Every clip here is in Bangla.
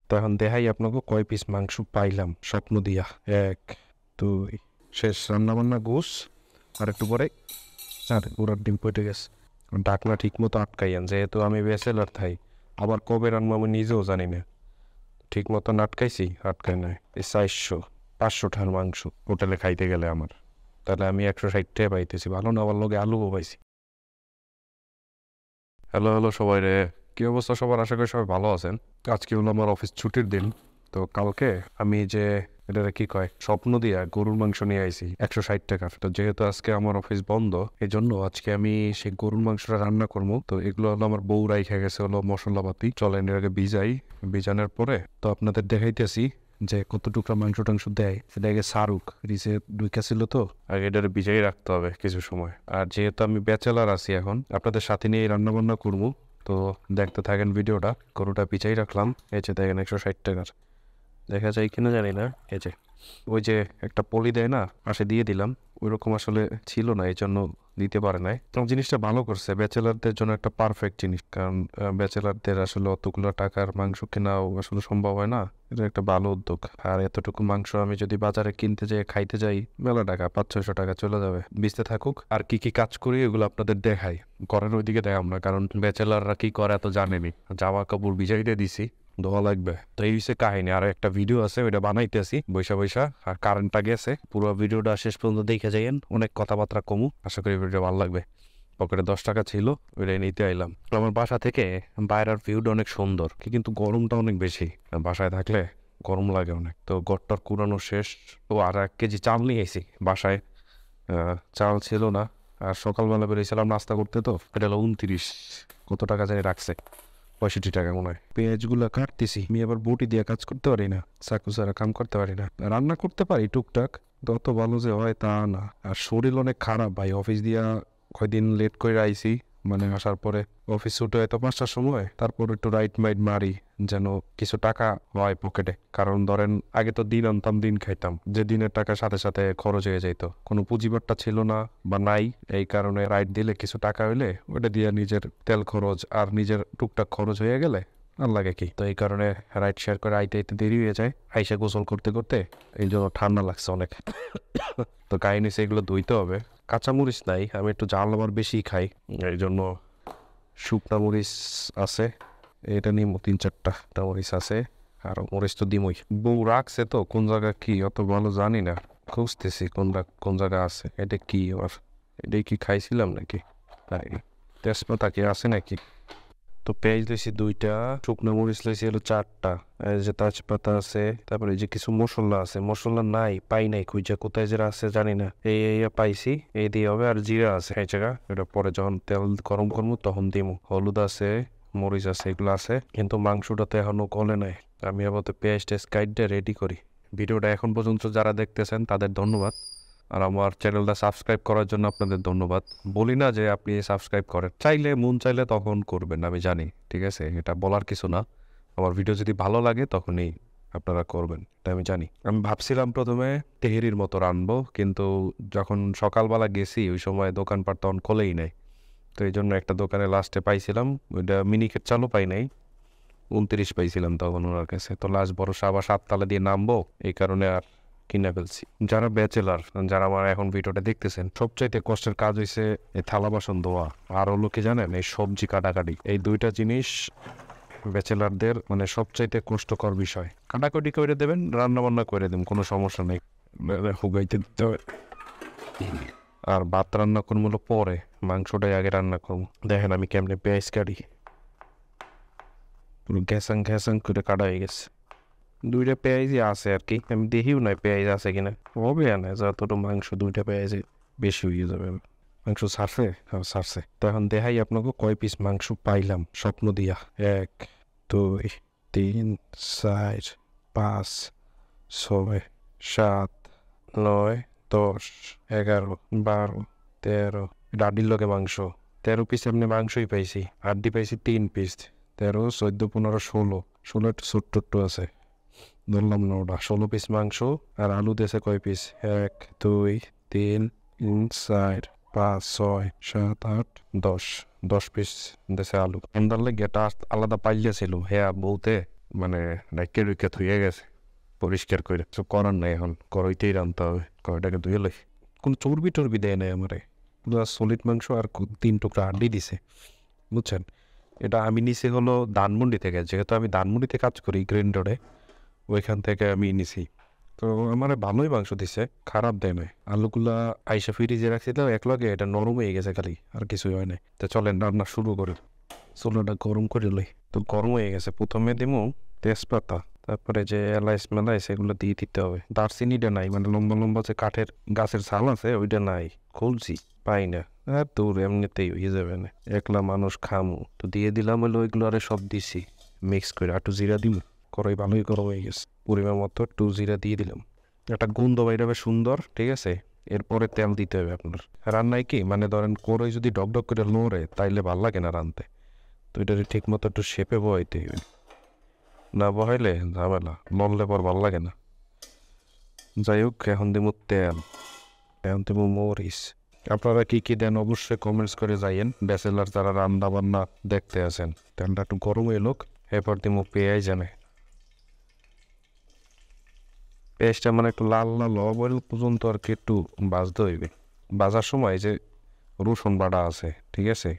তো এখন দেখাই আপনাকে কয় পিস মাংস পাইলাম স্বপ্ন দিয়া। 1 2 শেষ রান্না বান্না গোস। আর একটু পরে আর পুরার ডিম পটে গেছে। ঢাকনা ঠিক মতো আটকাইয়ান, যেহেতু আমি ব্যাচেলার থাই। আবার কবে রান্না আমি নিজেও জানি না। ঠিক মতো আটকাইছি, আটকাই নাই। এই 400-500 ঠার মাংস হোটেলে খাইতে গেলে আমার, তাহলে আমি 160 টাকা পাইতেছি। ভালো না, আবার লগে আলুও পাইছি। হ্যালো হ্যালো সবাই রে, কি অবস্থা সবার? আশা করি সবাই ভালো আছেন। আজকে হলো আমার অফিস ছুটির দিন। তো কালকে আমি যে এটা কি কয় স্বপ্ন দিয়া গরুর মাংস নিয়ে আইছি 160 টাকার। তো যেহেতু আজকে আমার অফিস বন্ধ, এই জন্য আজকে আমি সেই গরুর মাংসটা রান্না করবো। তো এগুলো হলো আমার বউ রাইখা গেছে হলো মশলাপাতি। চলেন এর আগে বিজানোর পরে তো আপনাদের দেখাইতেছি যে কত টুকরা মাংস টাংস দেয়। সেটা আগে সারুক রিসে ঢুকা ছিল, তো আগে এটার বিজাই রাখতে হবে কিছু সময়। আর যেহেতু আমি ব্যাচেলার আছি এখন, আপনাদের সাথে নিয়ে রান্না বান্না করবো। তো দেখতে থাকেন ভিডিওটা। গরুটা পিছাই রাখলাম, এই যে দেখেন 160 টাকার। দেখা যায় কিনা জানি না। এই যে ওই যে একটা পলি দেয় না, পাশে দিয়ে দিলাম। ওইরকম আসলে ছিল না, এই জন্য দিতে পারে নাই। তো জিনিসটা ভালো করছে, ব্যাচেলারদের জন্য একটা পারফেক্ট জিনিস। কারণ ব্যাচেলারদের আসলে অতগুলো টাকার মাংস কেনাও আসলে সম্ভব হয় না। এটা একটা ভালো উদ্যোগ। আর এতটুকু মাংস আমি যদি বাজারে কিনতে যাই, খাইতে যাই, মেলা টাকা, 500-600 টাকা চলে যাবে। বেঁচতে থাকুক। আর কি কি কাজ করি এগুলো আপনাদের দেখাই, ঘরের ওইদিকে দেখাম না, কারণ ব্যাচেলাররা কি করে এত জানেনি। জামা কাপড় ভিজাই দিয়ে দিছি, ধোয়া লাগবে। তো এই হচ্ছে কাহিনী। আর একটা ভিডিও আছে, ওইটা বানাইতেছি বৈশা বৈশা। আর কারেন্টটা গেছে। পুরো ভিডিওটা শেষ পর্যন্ত দেখে যাইয়েন, অনেক কথাবার্তা কমু। আশা করি ভিডিও ভালো লাগবে। পকেটে 10 টাকা ছিল, ওইটাই নিতে আইলাম। আমার বাসা থেকে বাইরের ভিউটা অনেক সুন্দর, কিন্তু গরমটা অনেক বেশি। বাসায় থাকলে গরম লাগে অনেক। তো ঘরটার কুড়ানো শেষ। তো আর 1 কেজি চাল নিয়ে এসি বাসায়। চাল ছিল না। আর সকালবেলা বেরিয়েছিলাম নাস্তা করতে, তো এটা হলো 29 কত টাকা জানি রাখছে, 65 টাকা মনে হয়। পেঁয়াজগুলো কাটতেছি। আমি আবার বটি দিয়ে কাজ করতে পারি না, চাকু ছাড়া কাম করতে পারি না। রান্না করতে পারি টুকটাক, তত ভালো যে হয় তা না। আর শরীর অনেক খারাপ ভাই, অফিস দিয়া কয়দিন লেট করে আইছি। মানে আসার পরে অফিস ছুটে হয়তো 5টার সময়, তারপর একটু রাইট মাইট মারি যেন কিছু টাকা হয় পকেটে। কারণ ধরেন আগে তো দিন আনতাম দিন খাইতাম, যে দিনের টাকা সাথে সাথে খরচ হয়ে যাইত। কোনো পুঁজিবারটা ছিল না বা নাই, এই কারণে রাইট দিলে কিছু টাকা হইলে ওটা দিয়ে নিজের তেল খরচ আর নিজের টুকটাক খরচ হয়ে গেলে আর লাগে কি। তো এই কারণে রাইড শেয়ার করে আইতে আইতে দেরি হয়ে যায়, আইসা গোসল করতে করতে। এই জন্য ঠান্ডা লাগছে অনেক। তো কাহিনী সেগুলো ধুইতে হবে। কাঁচামরিচ নাই, আমি একটু ঝাল আবার বেশি খাই, এই জন্য শুকনা মরিচ আছে, এটা নিমো 3-4টা মরিচ আছে। আর মরিচ তো দিমই। বউ রাখছে, তো কোন জায়গা কি অত ভালো জানি না, খুঁজতেছি কোন জায়গা আছে। এটা কি আবার, এটাই কি খাইছিলাম নাকি? তাই তেজপাতা কি আছে নাকি? তো পেঁয়াজ লইছি 2টা, শুকনো মরিচ লইছি হলো 4টা। এই যে তেজপাতা আছে, তারপরে এই যে কিছু মশলা আছে। মশলা নাই, পাই নাই, খুঁজে কোথায় যে আছে জানি না। এই পাইছি, এই দিয়ে হবে। আর জিরা আছে এই জায়গা, এটা পরে যখন তেল গরম করবো তখন দিমু। হলুদ আছে, মরিচ আছে, এগুলো আছে। কিন্তু মাংসটা তো এখনো গলে নাই। আমি আবার তো পেঁয়াজ টেস্ট কাইটটা রেডি করি। ভিডিওটা এখন পর্যন্ত যারা দেখতেছেন তাদের ধন্যবাদ। আর আমার চ্যানেলটা সাবস্ক্রাইব করার জন্য আপনাদের ধন্যবাদ। বলি না যে আপনি সাবস্ক্রাইব করেন, চাইলে মন চাইলে তখন করবেন, আমি জানি, ঠিক আছে, এটা বলার কিছু না। আমার ভিডিও যদি ভালো লাগে তখনই আপনারা করবেন, এটা আমি জানি। আমি ভাবছিলাম প্রথমে তেহেরির মতো রানবো, কিন্তু যখন সকালবেলা গেছি ওই সময় দোকানপাট তখন খোলেই নাই। তো এই জন্য একটা দোকানে লাস্টে পাইছিলাম, ওইটা মিনিকেট চালু পাই নাই। 29 পাইছিলাম তখন ওনার কাছে। তো লাস্ট ভরসা আবার 7 তলা দিয়ে নামবো, এই কারণে আর কিনে ফেলছি। যারা ব্যাচেলার, যারা আমার এখন ভিডিওটা দেখতেছেন, সবচাইতে কষ্টের কাজ হইছে এই থালা বাসন ধোয়া। আর হলো কি জানেন, এই সবজি কাটাকাটি। এই 2টা জিনিস ব্যাচেলারদের মানে সবচাইতে কষ্টকর বিষয়। কাটাকাটি করে দেবেন, রান্না বান্না করে দেবেন, কোনো সমস্যা নেই, হুগাইতে দিতে হবে। আর ভাত রান্না করবো হলো পরে, মাংসটাই আগে রান্না করবো। দেখেন আমি কেমনে পেঁয়াজ কাটি, পুরো ঘ্যাসাং ঘ্যাসাং করে কাটা হয়ে গেছে। 2টা পেঁয়াজই আছে আর কি, আমি দেখিও নাই পেঁয়াজ আছে কিনা। হবে না, যতটা মাংস 2টা পেঁয়াজে বেশি হয়ে যাবে। মাংস ছাড়ছে, হ্যাঁ ছাড়ছে। তো এখন দেখাই আপনাকে কয় পিস মাংস পাইলাম স্বপ্ন দিয়া। 1 2 3 4 5 6 7 9 10 11 12 13। ডাডির লগে মাংস 13 পিস। এমনি মাংসই পাইছি, হাড্ডি পাইছি 3 পিস। 13 14 15 16 একটু ছোট্ট একটু আছে, ধরলাম না ওটা। 16 পিস মাংস। আর আলু দেশে কয় পিস? 1 2 3 4 5 6 7 8 10 10 পিস দেশে আলু। এন্দার লেগে এটা আলাদা পাইলে ছিল। হ্যাঁ বউতে মানে ডাইকে ডুইকে ধুয়ে গেছে পরিষ্কার করে, তো করার নাই, এখন কড়াইতেই রানতে হবে। কড়াইটাকে ধুয়ে লই। কোনো চর্বি টর্বি দেয় নাই আমারে, পুরো সলিড মাংস আর 3 টুকরা হাড্ডি দিছে, বুঝছেন। এটা আমি নিছি হলো ধানমন্ডি থেকে, যেহেতু আমি ধানমন্ডিতে কাজ করি গ্রেন্ডরে, ওইখান থেকে আমি নিছি। তো আমার ভালোই মাংস দিছে, খারাপ দেয় নাই। আলুগুলা আইসা ফ্রিজে রাখছিল একলগে, এটা নরম হয়ে গেছে খালি, আর কিছুই হয় নাই। তো চলেন রান্না শুরু করি। চুলাটা গরম করে লই। তো গরম হয়ে গেছে, প্রথমে দিমু তেজপাতা, তারপরে যে এলাইচ মেলাইচ এগুলো দিয়ে দিতে হবে। দারচিনিটা নাই, মানে লম্বা লম্বা যে কাঠের গাছের ছাল আছে ওইটা নাই, খুলছি পাই না। আর তোর এমনিতেই হয়ে যাবে না, একলা মানুষ খামু। তো দিয়ে দিলাম হলো ওইগুলো, আরে সব দিছি মিক্স করে। একটু জিরা দিমু, কড়াই ভালোই গরম হয়ে গেছে, পরিমাণ মতো একটু জিরা দিয়ে দিলাম। একটা গন্ধ বাইরাবে সুন্দর, ঠিক আছে। এরপরে তেল দিতে হবে আপনার। রান্নায় কি মানে ধরেন কড়াই যদি ডক ডক করে লড়ে তাইলে ভাল লাগে না রানতে। তো এটা ঠিক মতো একটু শেপে বহাইতে হবে, না বহাইলে ঝামেলা, নড়লে পর ভাল লাগে না। যাই হোক, এখন দিব তেল, এখন দিব মরিচ। আপনারা কি কি দেন অবশ্যই কমেন্টস করে যাইয়েন, ব্যাচেলার যারা রান্না বান্না দেখতে আছেন। তেলটা একটু গরম এলোক, এরপর দিব পেঁয়াজ। জানে পেঁয়াজটা মানে একটু লাল লাল হওয়া পর্যন্ত আর কি একটু ভাজতে হইবে। ভাজার সময় যে রসুন বাটা আছে, ঠিক আছে,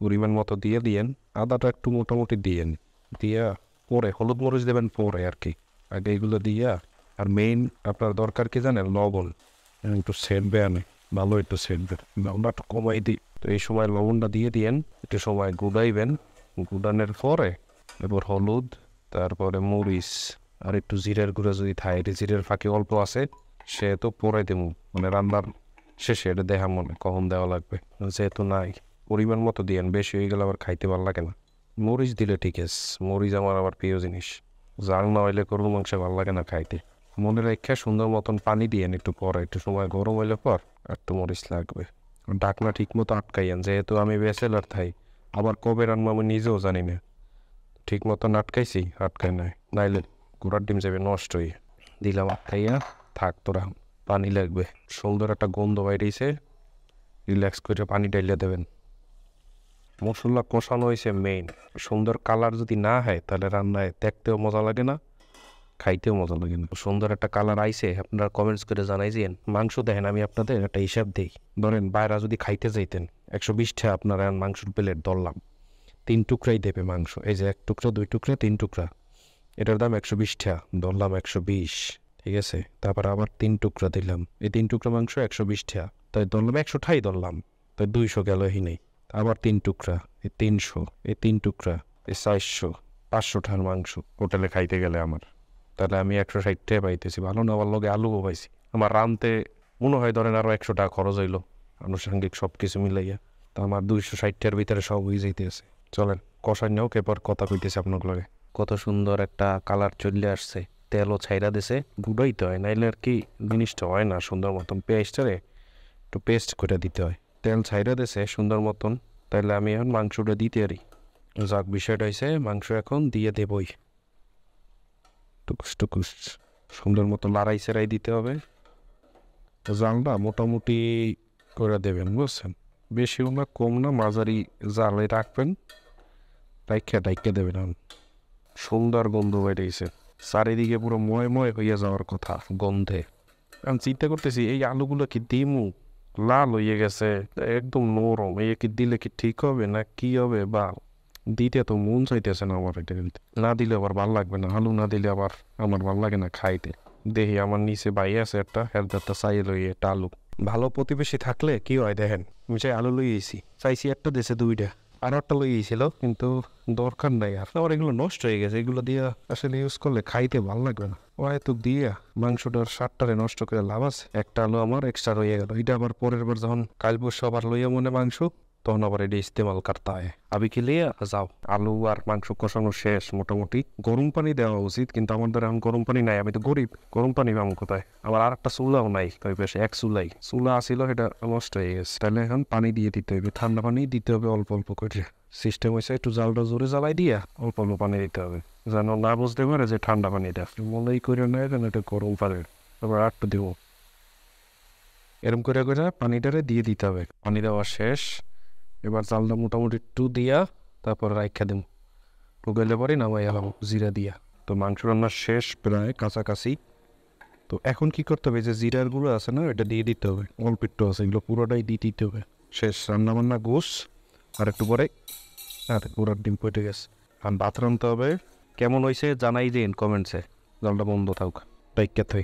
পরিমাণ মতো দিয়ে দিয়েন। আদাটা একটু মোটামুটি দিয়েন, দিয়া পরে হলুদ মরিচ দেবেন পরে আর কি, আগে এগুলো দিয়া। আর মেইন আপনার দরকার কি জানেন, লবণ। একটু সেটবে আনে, ভালো একটু সেটবে, লবণটা একটু কমাই দিই। তো এই সময় লবণটা দিয়ে দিয়েন, একটু সময় গুড়াইবেন। গুড়ানোর পরে এরপর হলুদ, তারপরে মরিচ, আর একটু জিরের গুঁড়া যদি থাকে, জিরের ফাঁকি অল্প আছে সে তো পরে দেবো, মানে রান্নার শেষে এটা দেখা মনে কখন দেওয়া লাগবে, যেহেতু নাই। পরিমাণ মতো দিয়েন, বেশি হয়ে গেলে আবার খাইতে ভালো লাগে না। মরিচ দিলে ঠিক আছে, মরিচ আমার আবার প্রিয় জিনিস। জাল না হইলে গরুর মাংস ভালো লাগে না খাইতে। মনে রেখে সুন্দর মতন পানি দিয়েন, একটু পরে একটু সময় গরম হইলে পর একটু মরিচ লাগবে। ঢাকনা ঠিক মতো আটকাইয়েন, যেহেতু আমি ব্যাচেলার থাই, আবার কবে রান্না আমি নিজেও জানি না। ঠিক মতন আটকাইছি, আটকাই নাই, নাইলে ঘোড়ার ডিম যাবে নষ্ট হয়ে। দিলাম আটকাইয়া, থাক তোরা, পানি লাগবে। সুন্দর একটা গন্ধ বাইরেছে, রিল্যাক্স করে পানি ডাইলে দেবেন। মশলা কষানো হয়েছে মেইন, সুন্দর কালার যদি না হয় তাহলে রান্নায় দেখতেও মজা লাগে না, খাইতেও মজা লাগে না। সুন্দর একটা কালার আইছে, আপনারা কমেন্টস করে জানাইছেন। মাংস দেখেন, আমি আপনাদের একটা হিসাব দিই। ধরেন বাইরা যদি খাইতে যাইতেন 120 টাকা, আপনারা মাংসের প্লেট ধরলাম, 3 টুকরাই দেবে মাংস। এই যে 1 টুকরা, 2 টুকরা, 3 টুকরা, এটার দাম 120 টাকা, ধরলাম 120, ঠিক আছে। তারপর আবার 3 টুকরা দিলাম, এই 3 টুকরা মাংস 120 টাকা, তাই ধরলাম 100 টাকাই ধরলাম, তাই 200 গেল হি নেই। আবার 3 টুকরা, এই 300, এই 3 টুকরা, এই 400, 500 টাকার মাংস হোটেলে খাইতে গেলে আমার। তাহলে আমি 160 টাকা পাইতেছি, ভালো না? আমার লগে আলুও পাইছি। আমার রানতে মনে হয় ধরেন আরও 100 টাকা খরচ হইলো আনুষঙ্গিক সব কিছু মিলাইয়া। তো আমার 260 টাকার ভিতরে সব হয়ে যাইতেছে। চলেন কষাই নেও, এরপর কথা কইতেছে আপনার লগে। কত সুন্দর একটা কালার চলে আসছে, তেলও ছাইরা দিছে। গুঁড়াইতে হয়, নাইলে আর কি জিনিসটা হয় না সুন্দর মতন। পেঁয়াজটারে একটু পেস্ট করে দিতে হয়। তেল ছাইরা দিছে সুন্দর মতন, তাইলে আমি এখন মাংসটা দিতে পারি। যাক, বিষয়টা হয়েছে মাংস এখন দিয়ে দেবই। টুকুস টুকুস সুন্দর মতো লড়াই সেরাই দিতে হবে। জালটা মোটামুটি করে দেবেন, বুঝছেন, বেশিও না কম না, মাঝারি জালে রাখবেন, ডাইকে দেবেন। সুন্দর গন্ধ বেরিয়েছে, চারিদিকে পুরো ময় ময় হইয়া যাওয়ার কথা গন্ধে। আমি চিন্তা করতেছি এই আলুগুলো কি দিমু, লাল হয়ে গেছে একদম নরম, এই কি দিলে কি ঠিক হবে না কি হবে, বা দিতে তো মন চাইতেছে না আমার। এটা না দিলে আবার ভাল লাগবে না, আলু না দিলে আবার আমার ভাল লাগে না খাইতে। দেখি আমার নিচে ভাই আছে একটা, হেলদারটা চাই লই একটা আলু। ভালো প্রতিবেশী থাকলে কি হয় দেখেন, আমি চাই আলু লই আইছি, চাইছি একটা দেশে 2টা, আর একটা লই আইছিল, কিন্তু দরকার নাই আর। আমার এগুলো নষ্ট হয়ে গেছে, এগুলো দিয়া আসলে ইউজ করলে খাইতে ভাল লাগবে না। হয়তো দিয়া মাংসটার স্বাদটারে নষ্ট করে লাভ আছে। একটা আলু আমার এক্সট্রা রয়ে গেল, এটা আবার পরের বার যখন কাল পরশু আবার লইয়া মনে মাংস, তখন আবার এটা ইস্তেমাল করতে হয়। আবি কি লিয়া যাও, আলু আর মাংস কষানো শেষ মোটামুটি। গরম পানি দেওয়া উচিত, কিন্তু আমার দ্বারা এখন গরম পানি নাই, আমি তো গরিব, গরম পানি পাবো কোথায়? আমার আর একটা চুলাও নাই, তাই বেশ এক চুলা আসিল, সেটা নষ্ট হয়ে গেছে। তাহলে এখন পানি দিয়ে দিতে হবে, ঠান্ডা পানি দিতে হবে অল্প অল্প করে। সিস্টেম হয়েছে একটু জালটা জোরে জ্বালাই দিয়া অল্প অল্প পানি দিতে হবে, যেন না বুঝতে পারে যে ঠান্ডা পানিটা, মনেই করে নেয় যেন এটা গরম পানি। তারপর একটু দিব, এরম করে করে পানিটারে দিয়ে দিতে হবে। পানি দেওয়া শেষ, এবার চালটা মোটামুটি একটু দিয়া তারপর রাইখা দেব। গেলে পরে নামাই এলাম জিরা দিয়া। তো মাংস রান্না শেষ প্রায় কাছাকাছি। তো এখন কি করতে হবে, যে জিরার গুঁড়ো আছে না, এটা দিয়ে দিতে হবে। অল্প একটু আছে, এগুলো পুরোটাই দিয়ে দিতে হবে। শেষ রান্না বান্না গোস। আর একটু পরে আর পুরো ডিম পটে গেছে। আর ভাত রানতে হবে। কেমন হয়েছে জানাই দিন কমেন্টসে। জলটা বন্ধ থাক, টাইকা থাই।